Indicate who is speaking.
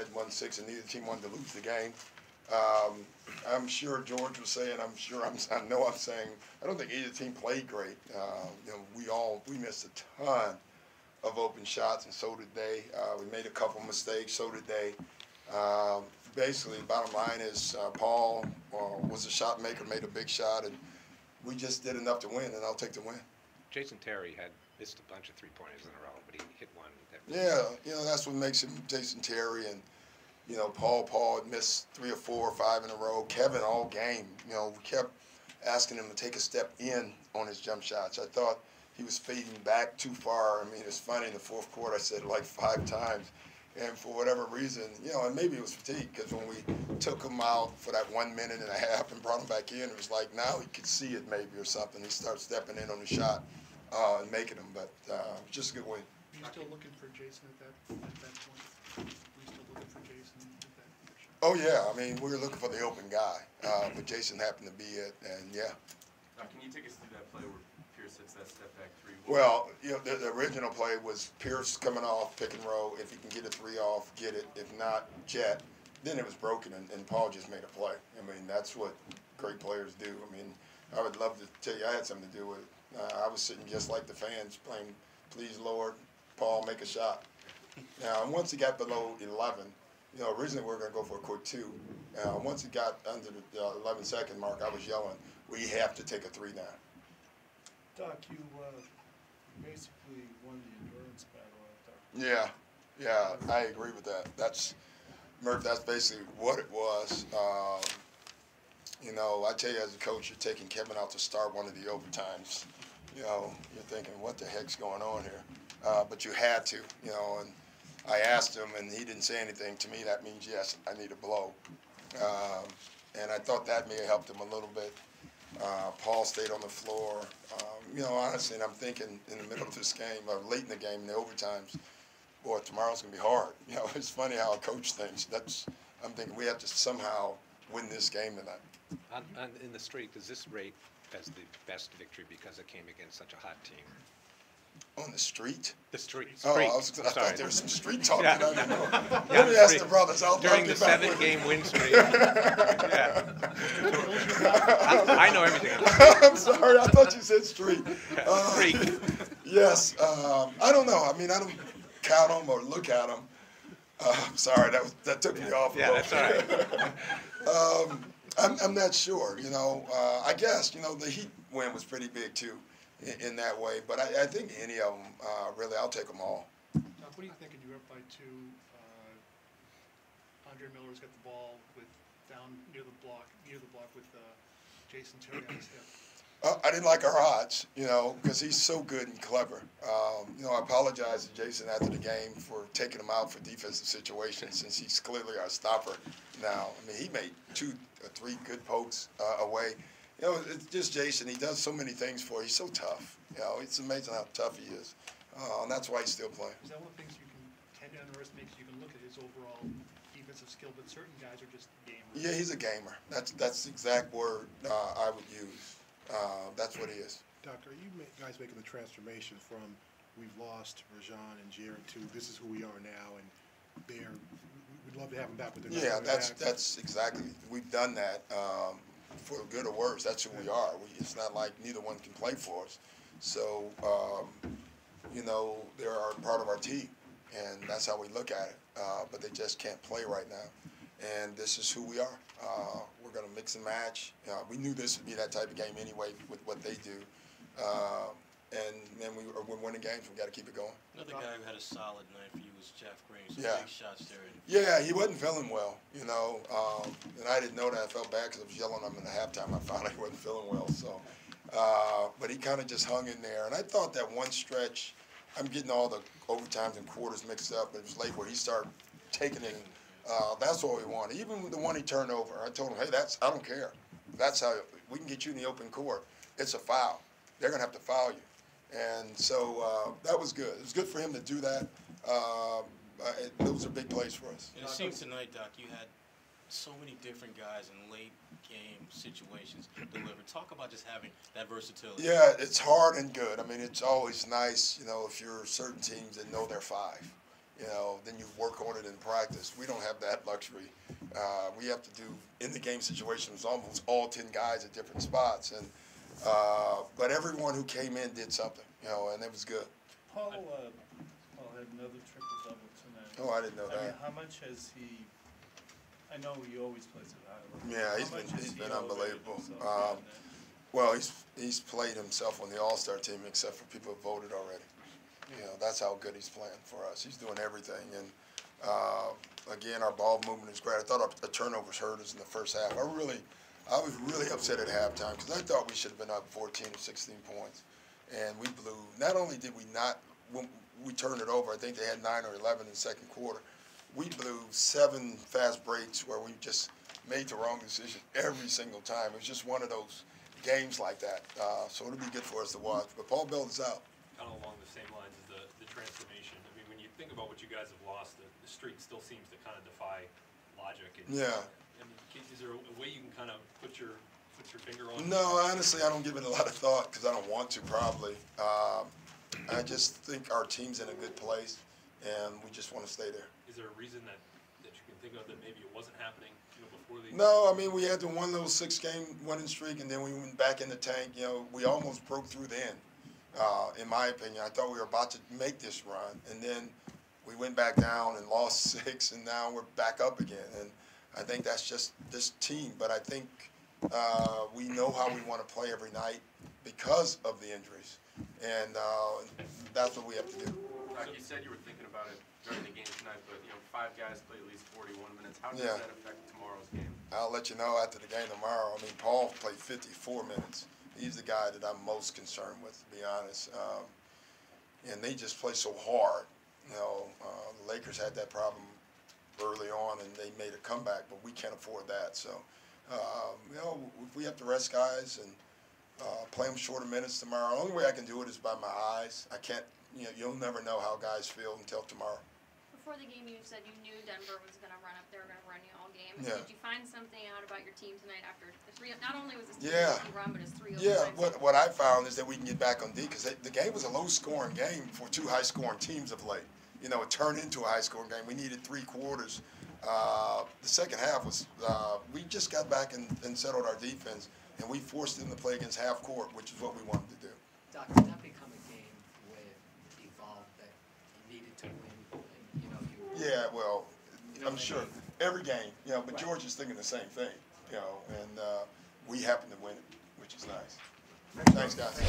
Speaker 1: had won 6, and neither team wanted to lose the game. I'm sure George was saying, I know I'm saying, I don't think either team played great. You know, we missed a ton of open shots, and so did they. We made a couple mistakes, so did they. Basically, bottom line is Paul was a shot maker, made a big shot, and we just did enough to win, and I'll take the win.
Speaker 2: Jason Terry had missed a bunch of three-pointers in a row, but he hit one.
Speaker 1: Yeah, you know, that's what makes him Jason Terry. And, you know, Paul had missed 3 or 4 or 5 in a row. Kevin all game, you know, we kept asking him to take a step in on his jump shots. I thought he was fading back too far. I mean, it's funny, in the fourth quarter I said it like 5 times. And for whatever reason, you know, and maybe it was fatigue, because when we took him out for that 1.5 minutes and brought him back in, it was like now he could see it maybe or something. He started stepping in on the shot and making them, but just a good win.
Speaker 3: Are you still looking for Jason at that point? Are you still looking for Jason at that shot?
Speaker 1: Oh, yeah. I mean, we were looking for the open guy, but Jason happened to be it, and yeah.
Speaker 4: Now, can you take us through that play where Pierce hits that step back 3?
Speaker 1: Well, you know, the original play was Pierce coming off, pick and roll. If he can get a 3 off, get it. If not, jet. Then it was broken, and Paul just made a play. I mean, that's what great players do. I mean, I would love to tell you I had something to do with it. I was sitting just like the fans playing, please, Lord, Paul, make a shot. Now, once he got below 11, you know, originally we were going to go for a quick 2. Once he got under the 11-second mark, I was yelling, we have to take a 3 now.
Speaker 3: Doc, you basically won the endurance battle out there.
Speaker 1: Yeah, I agree with that. That's basically what it was. You know, I tell you, as a coach, you're taking Kevin out to start one of the overtimes. You know, you're thinking, what the heck's going on here? But you had to, you know, and I asked him, and he didn't say anything. To me, that means, yes, I need a blow. And I thought that may have helped him a little bit. Paul stayed on the floor. You know, honestly, and I'm thinking in the middle of this game, or late in the game, in the overtimes, boy, tomorrow's going to be hard. You know, it's funny how a coach thinks. I'm thinking we have to somehow win this game tonight.
Speaker 2: In the streak, does this rate as the best victory because it came against such a hot team?
Speaker 1: On the street?
Speaker 2: The street.
Speaker 1: Oh, I thought there was some street talk.
Speaker 2: Yeah.
Speaker 1: I didn't know. Let me ask the brothers.
Speaker 2: During the 7-game win streak. Yeah. I know everything.
Speaker 1: I'm sorry. I thought you said street.
Speaker 2: Streak.
Speaker 1: Yes. I don't know. I mean, I don't count them or look at them. I'm sorry. That took me off.
Speaker 2: Yeah, that's all right.
Speaker 1: I'm not sure. You know, I guess, you know, the Heat win was pretty big, too, in that way. But I think any of them, really, I'll take them all.
Speaker 3: Doc, what do you think? You're up by 2. Andre Miller's got the ball down near the block with Jason Terry on his hip.
Speaker 1: I didn't like our odds, you know, because he's so good and clever. You know, I apologize to Jason after the game for taking him out for defensive situations, since he's clearly our stopper now. I mean, he made 2 or 3 good pokes away. You know, it's just Jason. He does so many things for you. He's so tough. You know, it's amazing how tough he is. And that's why he's still playing.
Speaker 3: Is that one of the things you can tend to underestimate? Because you can look at his overall defensive skill, but certain guys are just gamers.
Speaker 1: Yeah, he's a gamer. That's the exact word I would use. That's what he is.
Speaker 5: Doctor, are you guys making the transformation from we've lost Rajon and Jared to this is who we are now, and we'd love to have them back with the
Speaker 1: Yeah, that's exactly. We've done that for good or worse. That's who we are. It's not like neither one can play for us. So, you know, they're part of our team, and that's how we look at it. But they just can't play right now, and this is who we are. We're going to mix and match. We knew this would be that type of game anyway with what they do. And then we're winning games. We've got to keep it going.
Speaker 6: Another guy who had a solid night for you was Jeff Green. Some
Speaker 1: Yeah.
Speaker 6: big shots there.
Speaker 1: Yeah, he wasn't feeling well, you know. And I didn't know that. I felt bad because I was yelling at him in the halftime. I found out he wasn't feeling well. So, but he kind of just hung in there. And I thought that one stretch, I'm getting all the overtimes and quarters mixed up. It was late where he started taking it. That's what we wanted. Even the one he turned over, I told him, hey, I don't care. That's how we can get you in the open court. It's a foul. They're going to have to foul you. And so that was good. It was good for him to do that. Those are big plays for us.
Speaker 6: And it seems tonight, Doc, you had so many different guys in late game situations delivered. Talk about just having that versatility.
Speaker 1: Yeah, it's hard and good. I mean, it's always nice, you know, if you're certain teams that know they're 5. you know, then you work on it in practice. We don't have that luxury. We have to do in-the-game situations, almost all 10 guys at different spots. And but everyone who came in did something, you know, and it was good.
Speaker 7: Paul had another triple-double tonight.
Speaker 1: Oh, I didn't know
Speaker 7: I mean,
Speaker 1: that.
Speaker 7: how much has he, I know he always plays at a high level.
Speaker 1: Yeah,
Speaker 7: How much has
Speaker 1: he's
Speaker 7: he
Speaker 1: been
Speaker 7: elevated
Speaker 1: unbelievable.
Speaker 7: himself beyond that?
Speaker 1: Well, he's played himself on the All-Star team, except for people who voted already. You know, that's how good he's playing for us. He's doing everything, and again, our ball movement is great. I thought the turnovers hurt us in the first half. I was really upset at halftime because I thought we should have been up 14 or 16 points, and we blew. Not only did we not, when we turned it over, I think they had 9 or 11 in the second quarter. We blew 7 fast breaks where we just made the wrong decision every single time. It was just one of those games like that. So it'll be good for us to watch. But Paul Bell is out.
Speaker 8: Kind of along the same lines as the transformation. I mean, when you think about what you guys have lost, the streak still seems to kind of defy logic. And,
Speaker 1: Yeah.
Speaker 8: I mean, is there a way you can kind of put your finger on it?
Speaker 1: No, honestly, I don't give it a lot of thought because I don't want to probably. I just think our team's in a good place, and we just want to stay there.
Speaker 8: Is there a reason that you can think of that maybe it wasn't happening, you know, before the?
Speaker 1: No, I mean, we had the one little 6-game winning streak, and then we went back in the tank. You know, we almost broke through the end. In my opinion, I thought we were about to make this run, and then we went back down and lost 6, and now we're back up again. And I think that's just this team. But I think we know how we want to play every night because of the injuries, and that's what we have to do.
Speaker 4: Rock, you said you were thinking about it during the game tonight, but you know, 5 guys play at least 41 minutes. How does
Speaker 1: Yeah.
Speaker 4: that affect tomorrow's game?
Speaker 1: I'll let you know after the game tomorrow. I mean, Paul played 54 minutes. He's the guy that I'm most concerned with, to be honest. And they just play so hard. You know, the Lakers had that problem early on, and they made a comeback, but we can't afford that. So, you know, if we have to rest guys and play them shorter minutes tomorrow, the only way I can do it is by my eyes. I can't, you know, you'll never know how guys feel until tomorrow.
Speaker 9: Before the game, you said you knew Denver was going to run up. They were going to run you all game.
Speaker 1: Yeah.
Speaker 9: Did you find something out about your team tonight after the 3? Not only was this
Speaker 1: Yeah.
Speaker 9: run, but it's 3
Speaker 1: Yeah,
Speaker 9: overtimes.
Speaker 1: what I found is that we can get back on D because the game was a low-scoring game for 2 high-scoring teams of late. You know, it turned into a high-scoring game. We needed 3 quarters. The second half was we just got back and settled our defense, and we forced them to play against half court, which is what we wanted to do.
Speaker 10: Doc, did that become a game where it evolved that you needed to win? And, you know,
Speaker 1: Yeah, well, I'm sure every game, you know, but George is thinking the same thing, you know, and we happen to win it, which is nice. Thanks, guys.